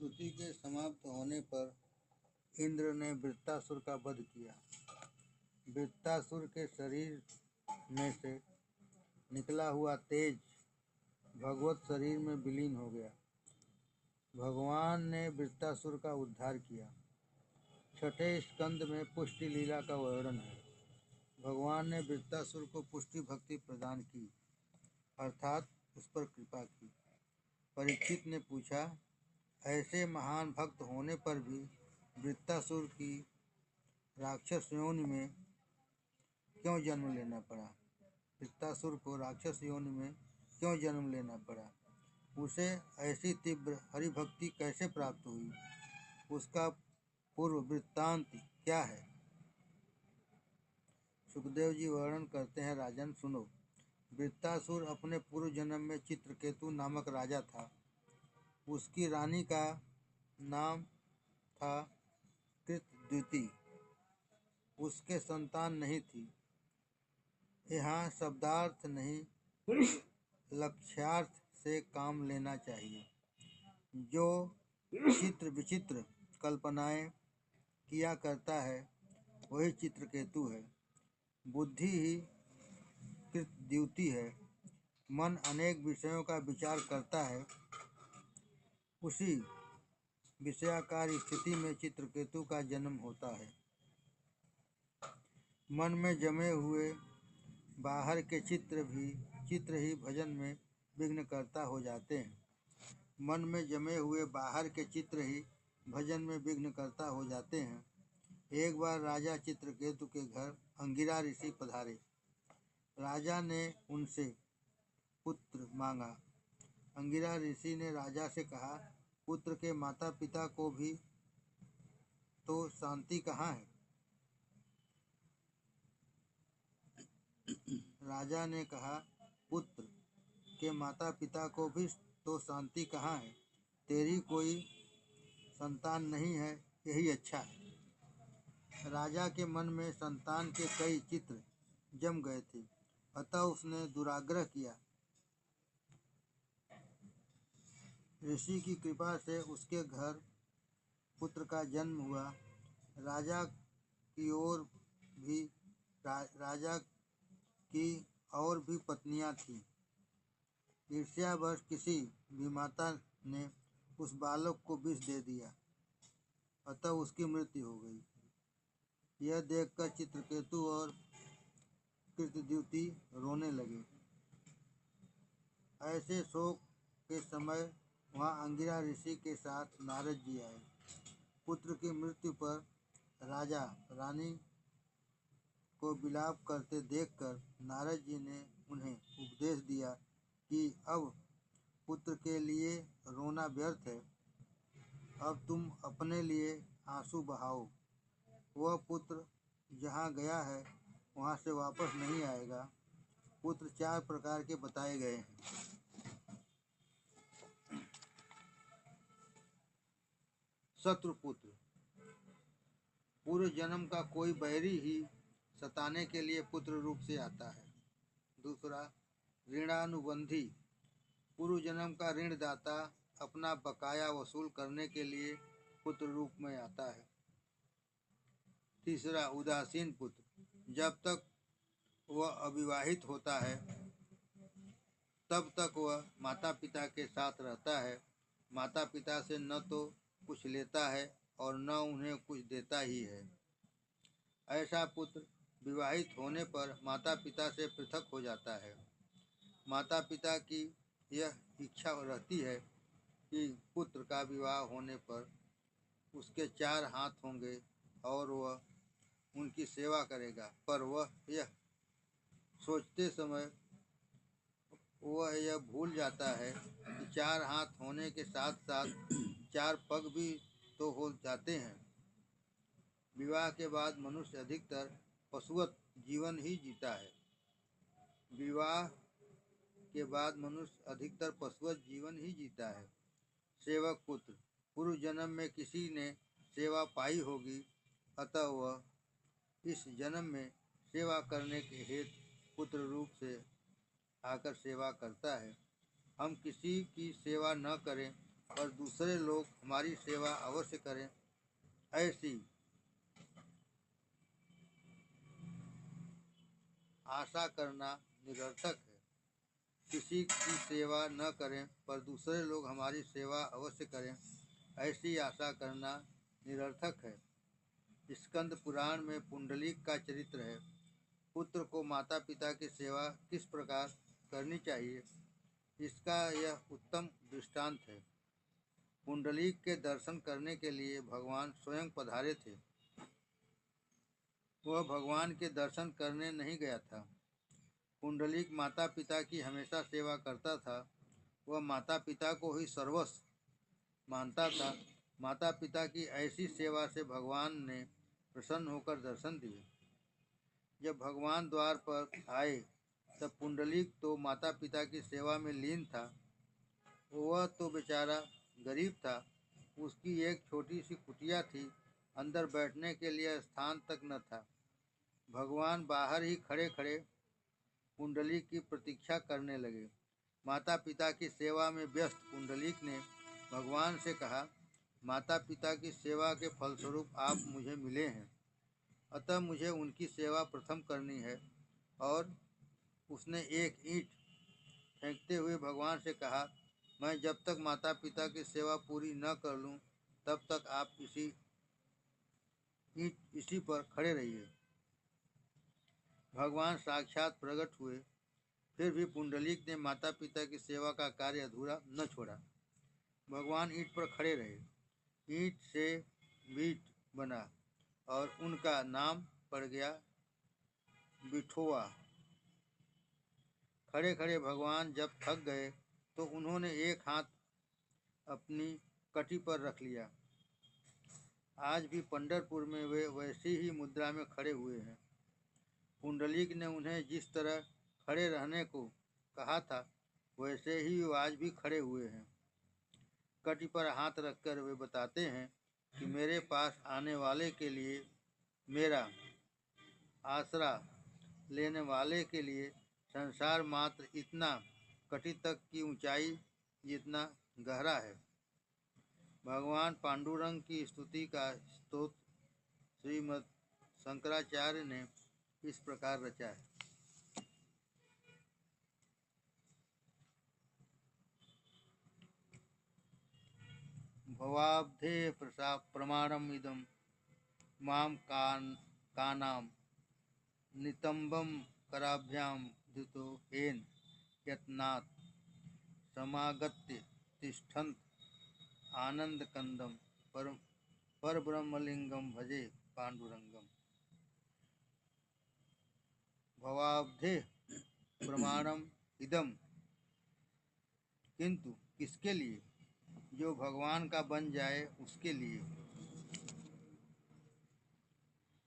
स्तुति के समाप्त होने पर इंद्र ने वृत्तासुर का वध किया। वृत्तासुर के शरीर में से निकला हुआ तेज भगवत शरीर में विलीन हो गया। भगवान ने वृत्तासुर का उद्धार किया। छठे स्कंद में पुष्टि लीला का वर्णन है। भगवान ने वृत्तासुर को पुष्टि भक्ति प्रदान की, अर्थात उस पर कृपा की। परीक्षित ने पूछा, ऐसे महान भक्त होने पर भी वृत्तासुर की राक्षस योनि में क्यों जन्म लेना पड़ा? वृत्तासुर को राक्षस योनि में क्यों जन्म लेना पड़ा? उसे ऐसी तीव्र हरिभक्ति कैसे प्राप्त हुई? उसका पूर्व वृत्तांत क्या है? सुखदेव जी वर्णन करते हैं, राजन सुनो। वृत्तासुर अपने पूर्व जन्म में चित्रकेतु नामक राजा था। उसकी रानी का नाम था कृतद्युति। उसके संतान नहीं थी। यहाँ शब्दार्थ नहीं, लक्ष्यार्थ से काम लेना चाहिए। जो चित्र विचित्र कल्पनाएं किया करता है वही चित्रकेतु है। बुद्धि ही कृतद्युति है। मन अनेक विषयों का विचार करता है। उसी विषयाकार स्थिति में चित्रकेतु का जन्म होता है। मन में जमे हुए बाहर के चित्र ही भजन में विघ्नकर्ता हो जाते हैं। मन में जमे हुए बाहर के चित्र ही भजन में विघ्नकर्ता हो जाते हैं। एक बार राजा चित्रकेतु के घर अंगिरा ऋषि पधारे। राजा ने उनसे पुत्र मांगा। अंगिरा ऋषि ने राजा से कहा, पुत्र के माता पिता को भी तो शांति कहाँ है? राजा ने कहा, पुत्र के माता पिता को भी तो शांति कहाँ है? तेरी कोई संतान नहीं है, यही अच्छा है। राजा के मन में संतान के कई चित्र जम गए थे, अतः उसने दुराग्रह किया। ऋषि की कृपा से उसके घर पुत्र का जन्म हुआ। राजा की और भी पत्नियां थीं। ईर्ष्यावश किसी भी माता ने उस बालक को विष दे दिया, अतः उसकी मृत्यु हो गई। यह देखकर चित्रकेतु और कृतद्युति रोने लगे। ऐसे शोक के समय वहाँ अंगिरा ऋषि के साथ नारद जी आए। पुत्र की मृत्यु पर राजा रानी को विलाप करते देखकर नारद जी ने उन्हें उपदेश दिया कि अब पुत्र के लिए रोना व्यर्थ है। अब तुम अपने लिए आंसू बहाओ। वह पुत्र जहाँ गया है वहाँ से वापस नहीं आएगा। पुत्र 4 प्रकार के बताए गए हैं। शत्रुपुत्र। पूर्व जन्म का कोई बैरी ही सताने के लिए पुत्र रूप से आता है। दूसरा, ऋणानुबंधी। पूर्व जन्म का ऋणदाता अपना बकाया वसूल करने के लिए पुत्र रूप में आता है। तीसरा, उदासीन पुत्र। जब तक वह अविवाहित होता है तब तक वह माता पिता के साथ रहता है। माता पिता से न तो कुछ लेता है और न उन्हें कुछ देता ही है। ऐसा पुत्र विवाहित होने पर माता पिता से पृथक हो जाता है। माता पिता की यह इच्छा रहती है कि पुत्र का विवाह होने पर उसके 4 हाथ होंगे और वह उनकी सेवा करेगा, पर वह यह सोचते समय वह यह भूल जाता है कि 4 हाथ होने के साथ साथ 4 पग भी तो हो जाते हैं। विवाह के बाद मनुष्य अधिकतर पशुवत जीवन ही जीता है। विवाह के बाद मनुष्य अधिकतर पशुवत जीवन ही जीता है। सेवक पुत्र। पूर्व जन्म में किसी ने सेवा पाई होगी, अतः वह इस जन्म में सेवा करने के हेतु पुत्र रूप से आकर सेवा करता है। हम किसी की सेवा न करें पर दूसरे लोग हमारी सेवा अवश्य करें, ऐसी आशा करना निरर्थक है। किसी की सेवा न करें पर दूसरे लोग हमारी सेवा अवश्य करें, ऐसी आशा करना निरर्थक है। स्कंद पुराण में पुंडलीक का चरित्र है। पुत्र को माता पिता की सेवा किस प्रकार करनी चाहिए, इसका यह उत्तम दृष्टांत है। पुंडलीक के दर्शन करने के लिए भगवान स्वयं पधारे थे। वह भगवान के दर्शन करने नहीं गया था। पुंडलीक माता पिता की हमेशा सेवा करता था। वह माता पिता को ही सर्वस्व मानता था। माता पिता की ऐसी सेवा से भगवान ने प्रसन्न होकर दर्शन दिए। जब भगवान द्वार पर आए तब पुंडलीक तो माता पिता की सेवा में लीन था। वह तो बेचारा गरीब था। उसकी एक छोटी सी कुटिया थी, अंदर बैठने के लिए स्थान तक न था। भगवान बाहर ही खड़े खड़े पुंडलीक की प्रतीक्षा करने लगे। माता पिता की सेवा में व्यस्त पुंडलीक ने भगवान से कहा, माता पिता की सेवा के फलस्वरूप आप मुझे मिले हैं, अतः मुझे उनकी सेवा प्रथम करनी है। और उसने एक ईंट फेंकते हुए भगवान से कहा, मैं जब तक माता पिता की सेवा पूरी न कर लूं तब तक आप इसी पर खड़े रहिए। भगवान साक्षात प्रकट हुए, फिर भी पुंडलीक ने माता पिता की सेवा का कार्य अधूरा न छोड़ा। भगवान ईंट पर खड़े रहे। ईंट से बीट बना और उनका नाम पड़ गया बिठोआ। खड़े खड़े भगवान जब थक गए तो उन्होंने एक हाथ अपनी कटी पर रख लिया। आज भी पंढरपुर में वे वैसी ही मुद्रा में खड़े हुए हैं। पुंडलीक ने उन्हें जिस तरह खड़े रहने को कहा था वैसे ही वो आज भी खड़े हुए हैं। कटी पर हाथ रखकर वे बताते हैं कि मेरे पास आने वाले के लिए, मेरा आसरा लेने वाले के लिए संसार मात्र इतना कटी तक की ऊंचाई जितना गहरा है। भगवान पांडुरंग की स्तुति का स्तोत्र श्रीमद् शंकराचार्य ने इस प्रकार रचा है। भवाब्धे प्रमाणम इदं माम कानाम नितंबम कराभ्याम धृतो हेन यत्नात् समागत्य तिष्ठन्त आनंद कंदम परब्रह्मलिंगम भजे पांडुरंगम। भवाब्धे प्रमाणम इदम, किंतु किसके लिए? जो भगवान का बन जाए उसके लिए।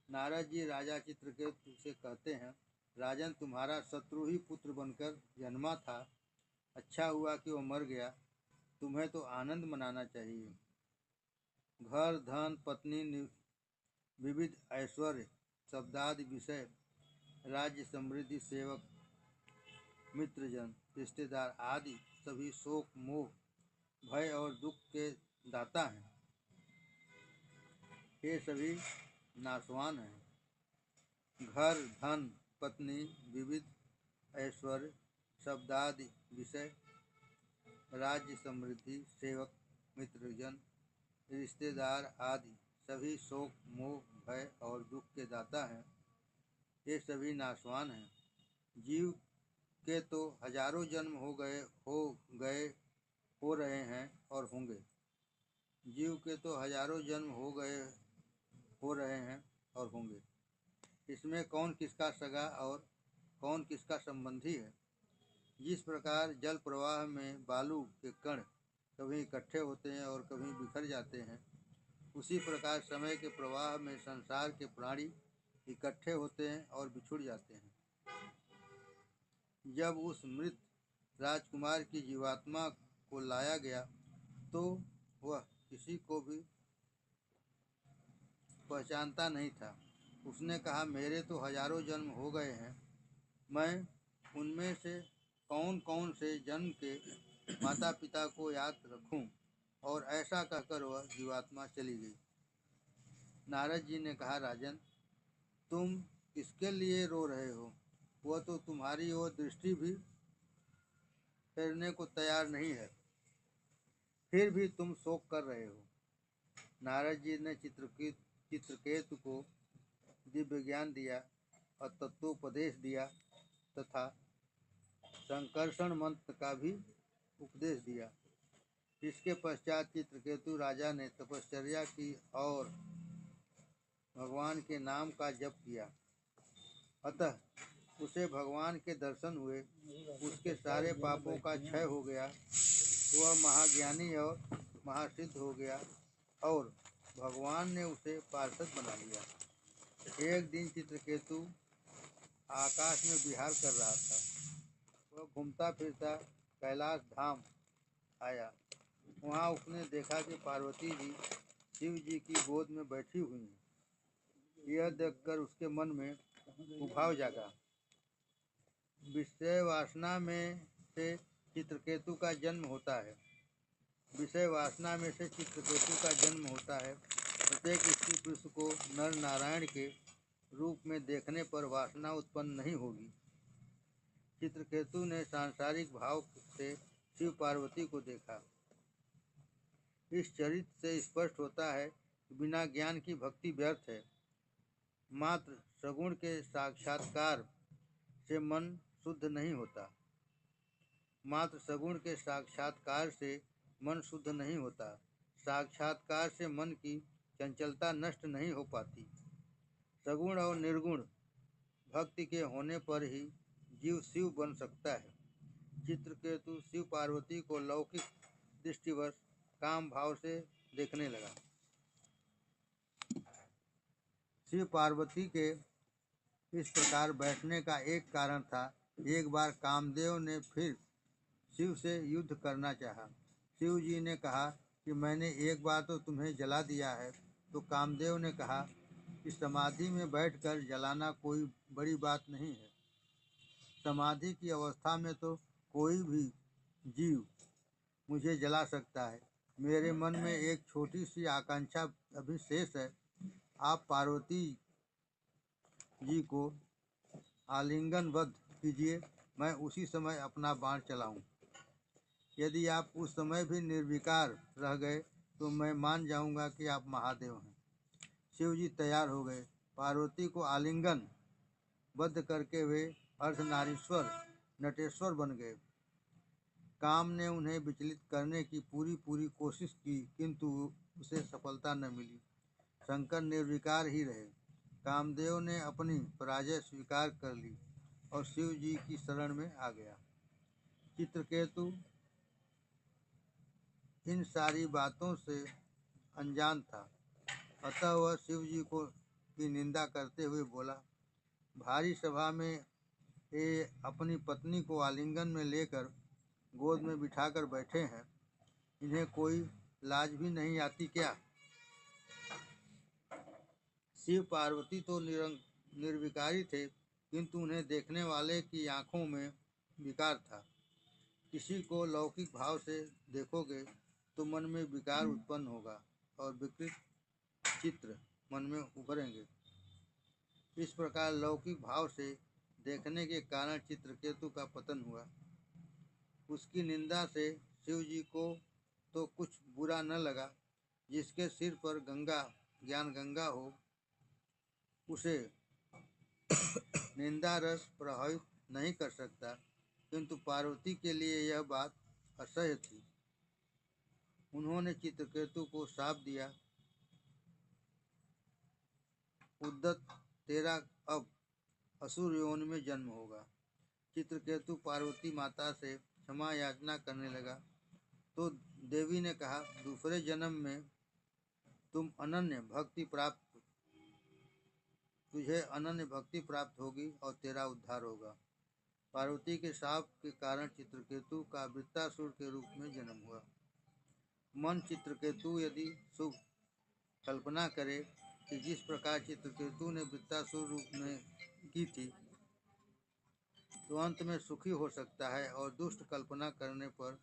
नारद जी राजा चित्रकेतु से कहते हैं, राजन तुम्हारा शत्रु ही पुत्र बनकर जन्मा था। अच्छा हुआ कि वो मर गया। तुम्हें तो आनंद मनाना चाहिए। घर धन पत्नी विविध ऐश्वर्य शब्दादि विषय, राज्य समृद्धि, सेवक मित्रजन रिश्तेदार आदि सभी शोक मोह भय और दुख के दाता हैं। ये सभी नाशवान हैं। घर धन पत्नी विविध ऐश्वर्य शब्दादि विषय, राज्य समृद्धि, सेवक मित्रजन रिश्तेदार आदि सभी शोक मोह भय और दुख के दाता हैं। ये सभी नाशवान हैं। जीव के तो हजारों जन्म हो रहे हैं और होंगे। जीव के तो हजारों जन्म हो रहे हैं और होंगे। इसमें कौन किसका सगा और कौन किसका संबंधी है। जिस प्रकार जल प्रवाह में बालू के कण कभी इकट्ठे होते हैं और कभी बिखर जाते हैं, उसी प्रकार समय के प्रवाह में संसार के प्राणी इकट्ठे होते हैं और बिछुड़ जाते हैं। जब उस मृत राजकुमार की जीवात्मा को लाया गया तो वह किसी को भी पहचानता नहीं था। उसने कहा, मेरे तो हजारों जन्म हो गए हैं। मैं उनमें से कौन कौन से जन्म के माता पिता को याद रखूं और ऐसा कहकर वह जीवात्मा चली गई। नारद जी ने कहा, राजन, तुम किसके लिए रो रहे हो? वह तो तुम्हारी ओर दृष्टि भी फेरने को तैयार नहीं है, फिर भी तुम शोक कर रहे हो। नारद जी ने चित्रकेतु को दिव्य ज्ञान दिया और तत्वोपदेश दिया तथा संकर्षण मंत्र का भी उपदेश दिया। इसके पश्चात चित्रकेतु राजा ने तपश्चर्या की और भगवान के नाम का जप किया। अतः उसे भगवान के दर्शन हुए, उसके सारे पापों का क्षय हो गया, वह महाज्ञानी और महासिद्ध हो गया और भगवान ने उसे पार्षद बना लिया। एक दिन चित्रकेतु आकाश में विहार कर रहा था। वह घूमता फिरता कैलाश धाम आया। वहाँ उसने देखा कि पार्वती जी शिव जी की गोद में बैठी हुई हैं। यह देखकर उसके मन में उभाव जागा। विषय वासना में से चित्रकेतु का जन्म होता है। विषय वासना में से चित्रकेतु का जन्म होता है। प्रत्येक स्त्री पुरुष को नर नारायण के रूप में देखने पर वासना उत्पन्न नहीं होगी। चित्रकेतु ने सांसारिक भाव से शिव पार्वती को देखा। इस चरित्र से स्पष्ट होता है कि बिना ज्ञान की भक्ति व्यर्थ है। मात्र सगुण के साक्षात्कार से मन शुद्ध नहीं होता। मात्र सगुण के साक्षात्कार से मन शुद्ध नहीं होता। साक्षात्कार से मन की चंचलता नष्ट नहीं हो पाती। सगुण और निर्गुण भक्ति के होने पर ही जीव शिव बन सकता है। चित्रकेतु शिव पार्वती को लौकिक दृष्टिवश काम भाव से देखने लगा। शिव पार्वती के इस प्रकार बैठने का एक कारण था। एक बार कामदेव ने फिर शिव से युद्ध करना चाहा। शिव जी ने कहा कि मैंने एक बार तो तुम्हें जला दिया है। तो कामदेव ने कहा कि समाधि में बैठकर जलाना कोई बड़ी बात नहीं है। समाधि की अवस्था में तो कोई भी जीव मुझे जला सकता है। मेरे मन में एक छोटी सी आकांक्षा अभी शेष है। आप पार्वती जी को आलिंगनबद्ध कीजिए, मैं उसी समय अपना बाण चलाऊं। यदि आप उस समय भी निर्विकार रह गए तो मैं मान जाऊंगा कि आप महादेव हैं। शिव जी तैयार हो गए। पार्वती को आलिंगन बद्ध करके वे अर्धनारीश्वर नटेश्वर बन गए। काम ने उन्हें विचलित करने की पूरी कोशिश की, किंतु उसे सफलता न मिली। शंकर निर्विकार ही रहे। कामदेव ने अपनी पराजय स्वीकार कर ली और शिव जी की शरण में आ गया। चित्रकेतु इन सारी बातों से अनजान था। अतः वह शिव जी की निंदा करते हुए बोला, भारी सभा में ये अपनी पत्नी को आलिंगन में लेकर गोद में बिठाकर बैठे हैं। इन्हें कोई लाज भी नहीं आती क्या? शिव पार्वती तो निर्विकारी थे, किंतु उन्हें देखने वाले की आंखों में विकार था। किसी को लौकिक भाव से देखोगे तो मन में विकार उत्पन्न होगा और विकृत चित्र मन में उभरेंगे। इस प्रकार लौकिक भाव से देखने के कारण चित्रकेतु का पतन हुआ। उसकी निंदा से शिव जी को तो कुछ बुरा न लगा। जिसके सिर पर ज्ञान गंगा हो, उसे निंदा रस प्रभावित नहीं कर सकता, किंतु पार्वती के लिए यह बात असह्य थी। उन्होंने चित्रकेतु को शाप दिया, उद्दत, तेरा अब असुर योनि में जन्म होगा। चित्रकेतु पार्वती माता से क्षमा याचना करने लगा तो देवी ने कहा, दूसरे जन्म में तुझे अनन्य भक्ति प्राप्त होगी और तेरा उद्धार होगा। पार्वती के शाप के कारण चित्रकेतु का वृत्तासुर के रूप में जन्म हुआ। मन चित्रकेतु यदि शुभ कल्पना करे कि जिस प्रकार चित्रकेतु ने वृत्तासुर रूप में की थी, तो अंत में सुखी हो सकता है और दुष्ट कल्पना करने पर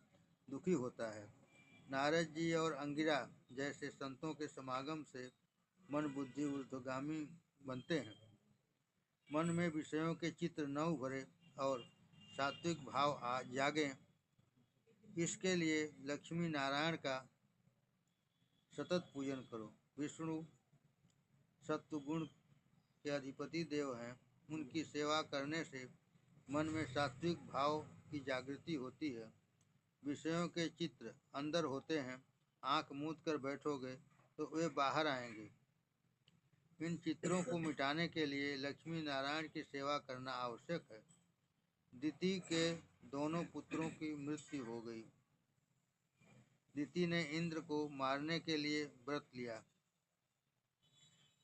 दुखी होता है। नारद जी और अंगिरा जैसे संतों के समागम से मन बुद्धि ऊर्ध्वगामी बनते हैं। मन में विषयों के चित्र न उभरे और सात्विक भाव जागे, इसके लिए लक्ष्मी नारायण का सतत पूजन करो। विष्णु सत्वगुण के अधिपति देव हैं, उनकी सेवा करने से मन में सात्विक भाव की जागृति होती है। विषयों के चित्र अंदर होते हैं, आंख मूंद कर बैठोगे तो वे बाहर आएंगे। इन चित्रों को मिटाने के लिए लक्ष्मी नारायण की सेवा करना आवश्यक है। दिति के दोनों पुत्रों की मृत्यु हो गई। दिति ने इंद्र को मारने के लिए व्रत लिया।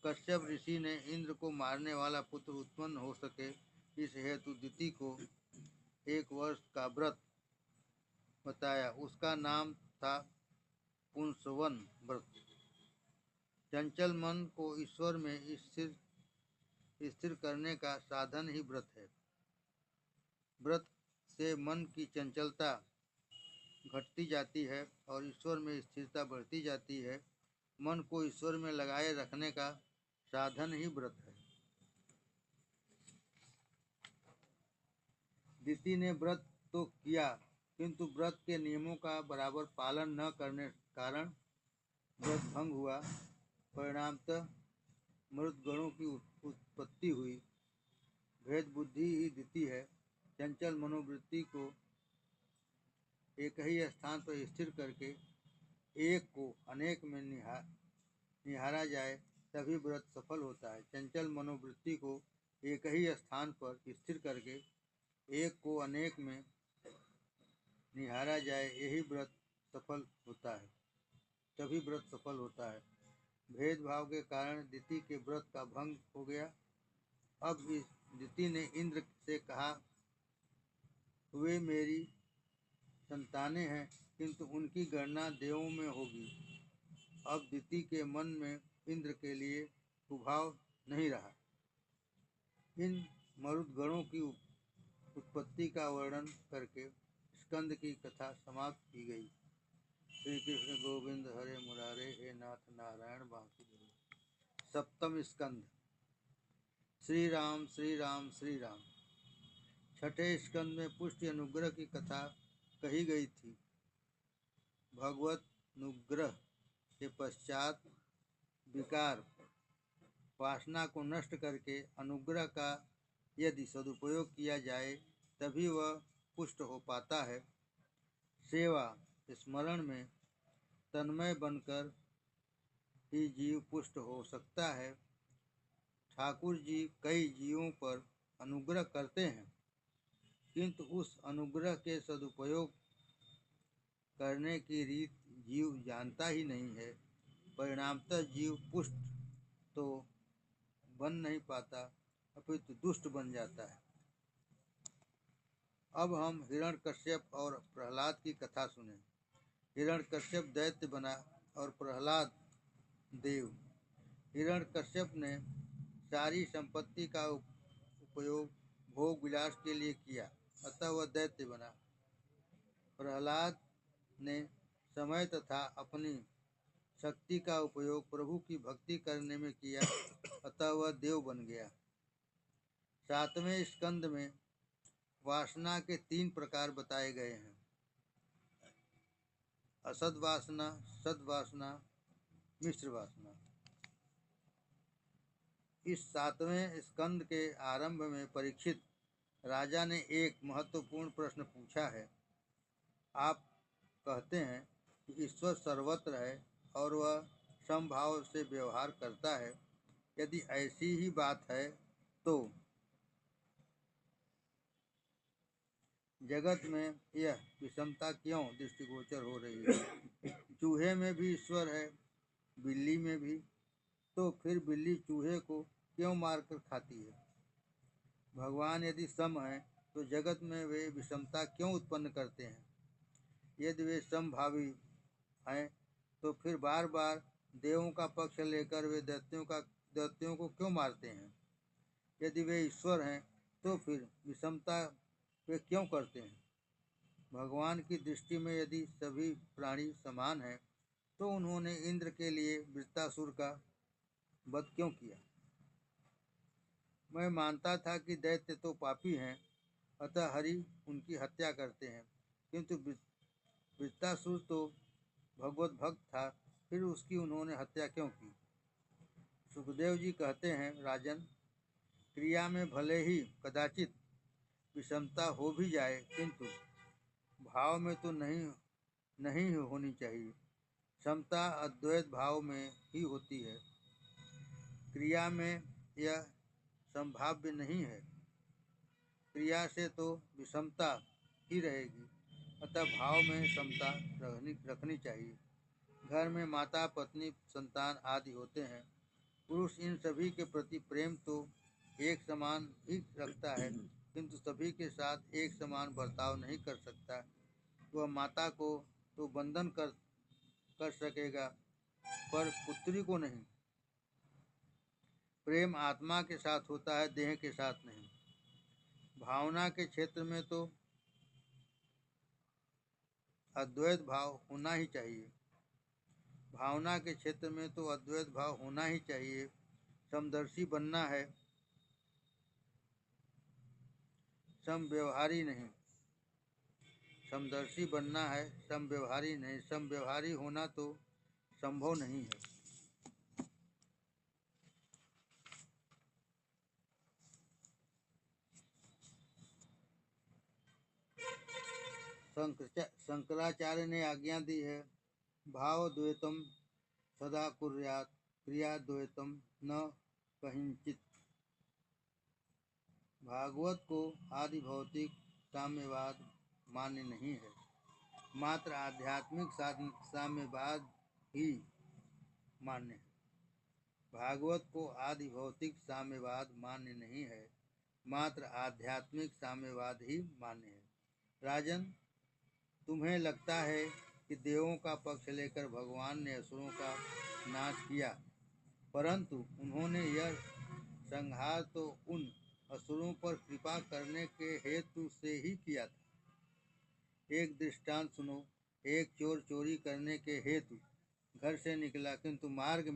कश्यप ऋषि ने इंद्र को मारने वाला पुत्र उत्पन्न हो सके, इस हेतु दिति को 1 वर्ष का व्रत बताया। उसका नाम था पुंसवन व्रत। चंचल मन को ईश्वर में स्थिर करने का साधन ही व्रत है। व्रत से मन की चंचलता घटती जाती है और ईश्वर में स्थिरता बढ़ती जाती है। मन को ईश्वर में लगाए रखने का साधन ही व्रत है। दिति ने व्रत तो किया, किंतु व्रत के नियमों का बराबर पालन न करने कारण व्रत भंग हुआ। परिणामतः मृत गणों की उत्पत्ति हुई। भेद बुद्धि ही दिति है। चंचल मनोवृत्ति को एक ही स्थान पर स्थिर करके एक को अनेक में निहारा जाए, तभी व्रत सफल होता है। चंचल मनोवृत्ति को एक ही स्थान पर स्थिर करके एक को अनेक में निहारा जाए, यही व्रत सफल होता है, तभी व्रत सफल होता है। भेदभाव के कारण दिति के व्रत का भंग हो गया। अब इस दिति ने इंद्र से कहा, वे मेरी संतानें हैं, किंतु उनकी गणना देवों में होगी। अब दिति के मन में इंद्र के लिए कुभाव नहीं रहा। इन मरुदगणों की उत्पत्ति का वर्णन करके स्कंद की कथा समाप्त की गई। श्री कृष्ण गोविंद हरे मुरारे, हे नाथ नारायण बांसुदेव। सप्तम स्कंद। श्री राम श्री राम श्री राम। छठे स्कंद में पुष्टि अनुग्रह की कथा कही गई थी। भगवत अनुग्रह के पश्चात विकार वासना को नष्ट करके अनुग्रह का यदि सदुपयोग किया जाए तभी वह पुष्ट हो पाता है। सेवा स्मरण में तन्मय बनकर ही जीव पुष्ट हो सकता है। ठाकुर जी कई जीवों पर अनुग्रह करते हैं, किंतु उस अनुग्रह के सदुपयोग करने की रीत जीव जानता ही नहीं है। परिणामतः जीव पुष्ट तो बन नहीं पाता, अपितु दुष्ट बन जाता है। अब हम हिरण्यकश्यप और प्रहलाद की कथा सुने। हिरण्यकश्यप दैत्य बना और प्रहलाद देव। हिरण्यकश्यप ने सारी संपत्ति का उपयोग भोग विलास के लिए किया, अतः वह दैत्य बना। प्रहलाद ने समय तथा अपनी शक्ति का उपयोग प्रभु की भक्ति करने में किया, अतः वह देव बन गया। 7वें स्कंद में वासना के 3 प्रकार बताए गए हैं: असद्वासना, सद्वासना, मिश्र वासना। इस 7वें स्कंद के आरंभ में परीक्षित राजा ने एक महत्वपूर्ण प्रश्न पूछा है। आप कहते हैं कि ईश्वर सर्वत्र है और वह समभाव से व्यवहार करता है। यदि ऐसी ही बात है तो जगत में यह विषमता क्यों दृष्टिगोचर हो रही है? चूहे में भी ईश्वर है, बिल्ली में भी, तो फिर बिल्ली चूहे को क्यों मारकर खाती है? भगवान यदि सम है तो जगत में वे विषमता क्यों उत्पन्न करते हैं? यदि वे समभावी हैं तो फिर बार बार देवों का पक्ष लेकर वे दैत्यों को क्यों मारते हैं? यदि वे ईश्वर हैं तो फिर विषमता वे क्यों करते हैं? भगवान की दृष्टि में यदि सभी प्राणी समान हैं तो उन्होंने इंद्र के लिए वृत्तासुर का वध क्यों किया? मैं मानता था कि दैत्य तो पापी हैं, अतः हरि उनकी हत्या करते हैं, किंतु वृत्तासुर तो भगवत भक्त था, फिर उसकी उन्होंने हत्या क्यों की? सुखदेव जी कहते हैं, राजन, क्रिया में भले ही कदाचित विषमता हो भी जाए, किंतु भाव में तो नहीं होनी चाहिए। समता अद्वैत भाव में ही होती है। क्रिया में यह संभाव्य नहीं है। क्रिया से तो विषमता ही रहेगी, अतः भाव में समता रखनी चाहिए। घर में माता, पत्नी, संतान आदि होते हैं। पुरुष इन सभी के प्रति प्रेम तो एक समान ही रखता है, किंतु सभी के साथ एक समान बर्ताव नहीं कर सकता। वह माता को तो बंधन कर सकेगा, पर पुत्री को नहीं। प्रेम आत्मा के साथ होता है, देह के साथ नहीं। भावना के क्षेत्र में तो अद्वैत भाव होना ही चाहिए। भावना के क्षेत्र में तो अद्वैत भाव होना ही चाहिए। समदर्शी बनना है, समव्यवहारी नहीं। समदर्शी बनना है, समव्यवहारी नहीं। समव्यवहारी होना तो संभव नहीं है। शंकराचार्य ने आज्ञा दी है, भाव द्वैतम सदा कुर्यात्, क्रिया द्वैतम न कहिंचित। भागवत को आदि भौतिक साम्यवाद मान्य नहीं है, मात्र आध्यात्मिक साम्यवाद ही मान्य है। भागवत को आदि भौतिक साम्यवाद मान्य नहीं है, मात्र आध्यात्मिक साम्यवाद ही मान्य है। राजन, तुम्हें लगता है कि देवों का पक्ष लेकर भगवान ने असुरों का नाश किया, परंतु उन्होंने यह संहार तो उन असुरों पर कृपा करने के हेतु से ही किया था। एक दृष्टांत सुनो। एक चोर चोरी करने के हेतु घर से निकला, किंतु मार्ग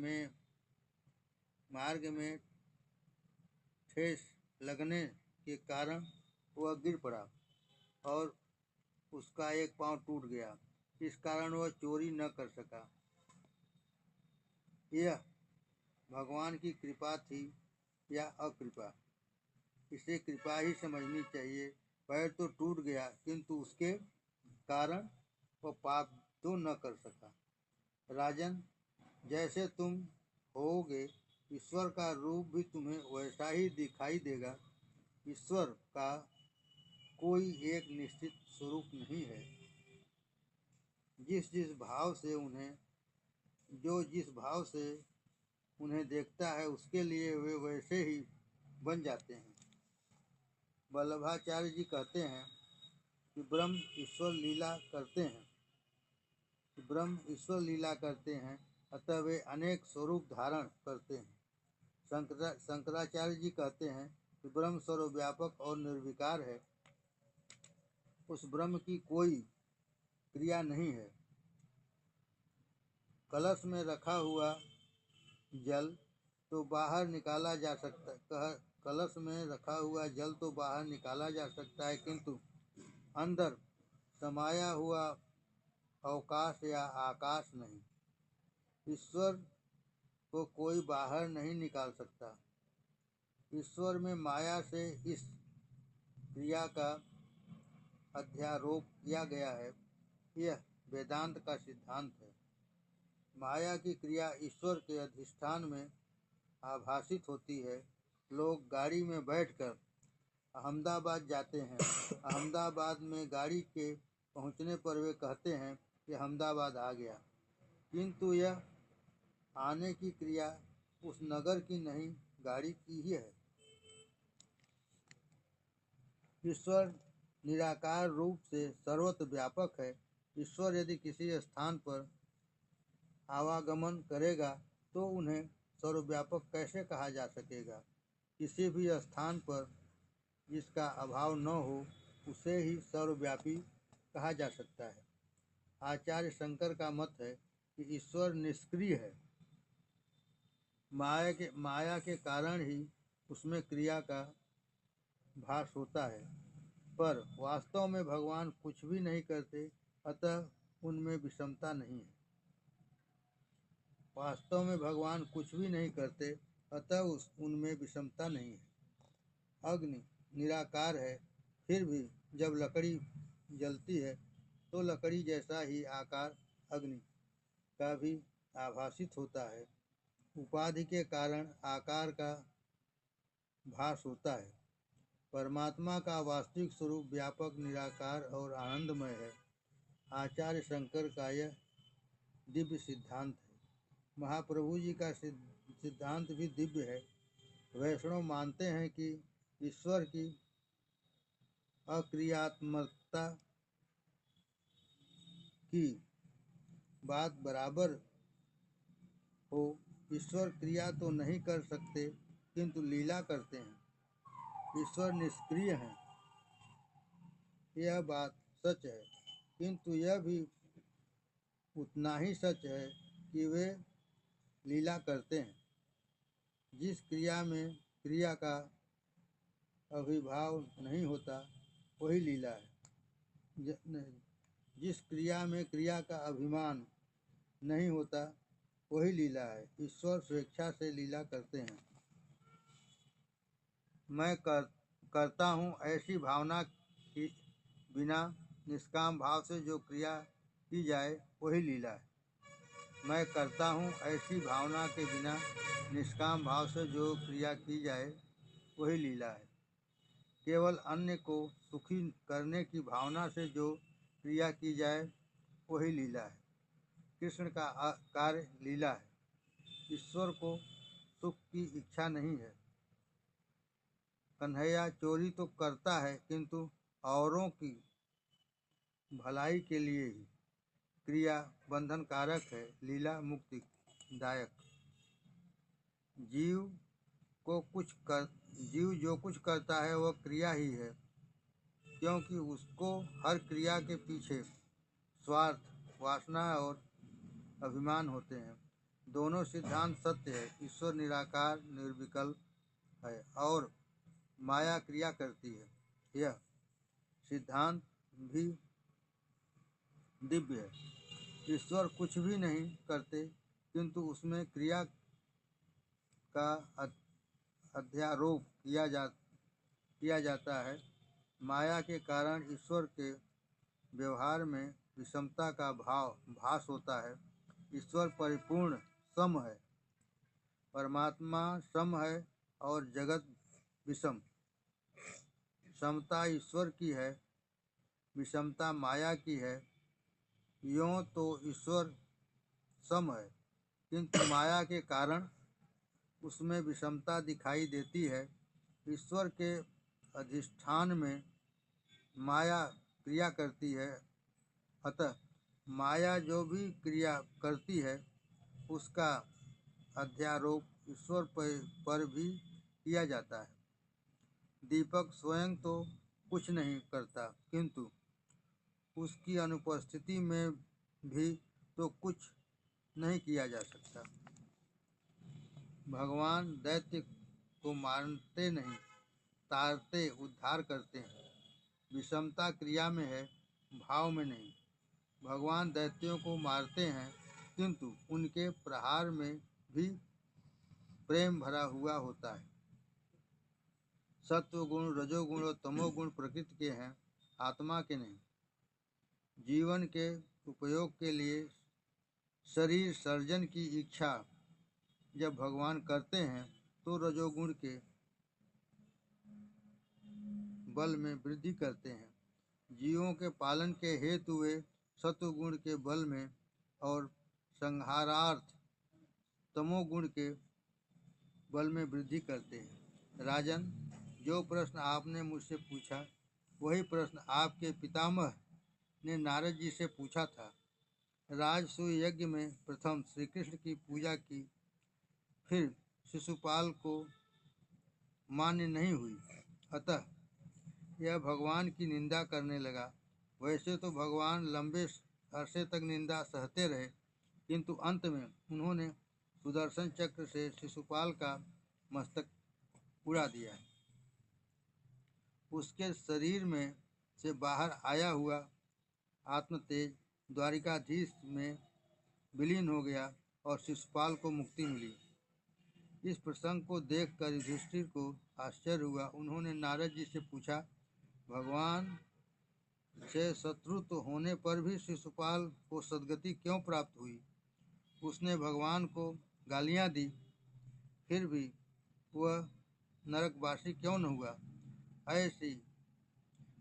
में ठेस लगने के कारण वह गिर पड़ा और उसका एक पांव टूट गया। इस कारण वह चोरी न कर सका। यह भगवान की कृपा थी या अकृपा, इसे कृपा ही समझनी चाहिए। पैर तो टूट गया, किंतु उसके कारण वह पाप तो न कर सका। राजन, जैसे तुम होगे, ईश्वर का रूप भी तुम्हें वैसा ही दिखाई देगा। ईश्वर का कोई एक निश्चित स्वरूप नहीं है। जिस भाव से उन्हें देखता है, उसके लिए वे वैसे ही बन जाते हैं। वल्लभाचार्य जी कहते हैं कि ब्रह्म ईश्वर लीला करते हैं, अतः वे अनेक स्वरूप धारण करते हैं। शंकराचार्य जी कहते हैं कि ब्रह्म सर्वव्यापक और निर्विकार है। उस ब्रह्म की कोई क्रिया नहीं है। कलश में रखा हुआ जल तो बाहर निकाला जा सकता है, किंतु अंदर समाया हुआ अवकाश या आकाश नहीं। ईश्वर को कोई बाहर नहीं निकाल सकता। ईश्वर में माया से इस क्रिया का अध्यारोप किया गया है। यह वेदांत का सिद्धांत है। माया की क्रिया ईश्वर के अधिष्ठान में आभासित होती है। लोग गाड़ी में बैठकर अहमदाबाद जाते हैं। अहमदाबाद में गाड़ी के पहुंचने पर वे कहते हैं कि अहमदाबाद आ गया, किंतु यह आने की क्रिया उस नगर की नहीं, गाड़ी की ही है। ईश्वर निराकार रूप से सर्वत्र व्यापक है। ईश्वर यदि किसी स्थान पर आवागमन करेगा तो उन्हें सर्वव्यापक कैसे कहा जा सकेगा? किसी भी स्थान पर जिसका अभाव न हो, उसे ही सर्वव्यापी कहा जा सकता है। आचार्य शंकर का मत है कि ईश्वर निष्क्रिय है, माया के कारण ही उसमें क्रिया का भास होता है, पर वास्तव में भगवान कुछ भी नहीं करते, अतः उनमें विषमता नहीं है। वास्तव में भगवान कुछ भी नहीं करते, अतः उनमें विषमता नहीं है। अग्नि निराकार है, फिर भी जब लकड़ी जलती है तो लकड़ी जैसा ही आकार अग्नि का भी आभासित होता है। उपाधि के कारण आकार का भास होता है। परमात्मा का वास्तविक स्वरूप व्यापक, निराकार और आनंदमय है। आचार्य शंकर का यह दिव्य सिद्धांत है। महाप्रभु जी का सिद्धांत भी दिव्य है। वैष्णव मानते हैं कि ईश्वर की अक्रियात्मकता की बात बराबर हो। ईश्वर क्रिया तो नहीं कर सकते, किंतु लीला करते हैं। ईश्वर निष्क्रिय हैं, यह बात सच है, किंतु यह भी उतना ही सच है कि वे लीला करते हैं। जिस क्रिया में क्रिया का अभिभाव नहीं होता वही लीला है। जिस क्रिया में क्रिया का अभिमान नहीं होता वही लीला है। ईश्वर स्वेच्छा से लीला करते हैं। मैं करता हूँ ऐसी भावना के बिना निष्काम भाव से जो क्रिया की जाए वही लीला है। मैं करता हूँ ऐसी भावना के बिना निष्काम भाव से जो क्रिया की जाए वही लीला है। केवल अन्य को सुखी करने की भावना से जो क्रिया की जाए वही लीला है। कृष्ण का कार्य लीला है। ईश्वर को सुख की इच्छा नहीं है। कन्हैया चोरी तो करता है, किंतु औरों की भलाई के लिए ही। क्रिया बंधन कारक है, लीला मुक्तिदायक। जीव जो कुछ करता है वह क्रिया ही है, क्योंकि उसको हर क्रिया के पीछे स्वार्थ, वासना और अभिमान होते हैं। दोनों सिद्धांत सत्य है। ईश्वर निराकार निर्विकल्प है और माया क्रिया करती है। यह सिद्धांत भी दिव्य है। ईश्वर कुछ भी नहीं करते, किंतु उसमें क्रिया का अध्यारोप किया जाता है। माया के कारण ईश्वर के व्यवहार में विषमता का भास होता है। ईश्वर परिपूर्ण सम है, परमात्मा सम है और जगत विषम। समता ईश्वर की है, विषमता माया की है। यों तो ईश्वर सम है, किंतु माया के कारण उसमें विषमता दिखाई देती है। ईश्वर के अधिष्ठान में माया क्रिया करती है, अतः माया जो भी क्रिया करती है उसका अध्यारोप ईश्वर पर भी किया जाता है। दीपक स्वयं तो कुछ नहीं करता, किंतु उसकी अनुपस्थिति में भी तो कुछ नहीं किया जा सकता। भगवान दैत्य को मारते नहीं, तारते उद्धार करते हैं। विषमता क्रिया में है, भाव में नहीं। भगवान दैत्यों को मारते हैं, किंतु उनके प्रहार में भी प्रेम भरा हुआ होता है। सत्व गुण, रजोगुण और तमोगुण प्रकृति के हैं, आत्मा के नहीं। जीवन के उपयोग के लिए शरीर सर्जन की इच्छा जब भगवान करते हैं तो रजोगुण के बल में वृद्धि करते हैं। जीवों के पालन के हेतु वे सत्वगुण के बल में और संहारार्थ तमोगुण के बल में वृद्धि करते हैं। राजन, जो प्रश्न आपने मुझसे पूछा वही प्रश्न आपके पितामह ने नारद जी से पूछा था। राजसूय यज्ञ में प्रथम श्री कृष्ण की पूजा की, फिर शिशुपाल को मान्य नहीं हुई, अतः यह भगवान की निंदा करने लगा। वैसे तो भगवान लंबे अरसे तक निंदा सहते रहे, किंतु अंत में उन्होंने सुदर्शन चक्र से शिशुपाल का मस्तक उड़ा दिया। उसके शरीर में से बाहर आया हुआ आत्म तेज द्वारिकाधीश में विलीन हो गया और शिशुपाल को मुक्ति मिली। इस प्रसंग को देखकर युधिष्ठिर को आश्चर्य हुआ। उन्होंने नारद जी से पूछा, भगवान से शत्रुत्व होने पर भी शिशुपाल को सद्गति क्यों प्राप्त हुई? उसने भगवान को गालियां दी, फिर भी वह नरकवासी क्यों न हुआ? ऐसी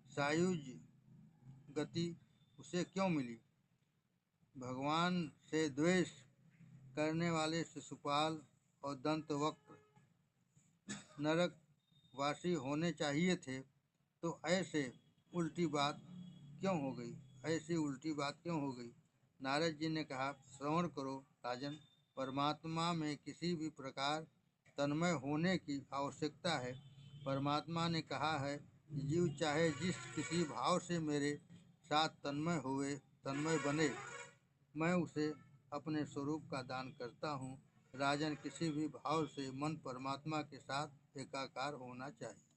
सायुज गति उसे क्यों मिली? भगवान से द्वेष करने वाले शिशुपाल और दंतवक्र नरकवासी होने चाहिए थे, तो ऐसी उल्टी बात क्यों हो गई? नारद जी ने कहा, श्रवण करो राजन, परमात्मा में किसी भी प्रकार तन्मय होने की आवश्यकता है। परमात्मा ने कहा है, जीव चाहे जिस किसी भाव से मेरे साथ तन्मय बने, मैं उसे अपने स्वरूप का दान करता हूँ। राजन, किसी भी भाव से मन परमात्मा के साथ एकाकार होना चाहिए।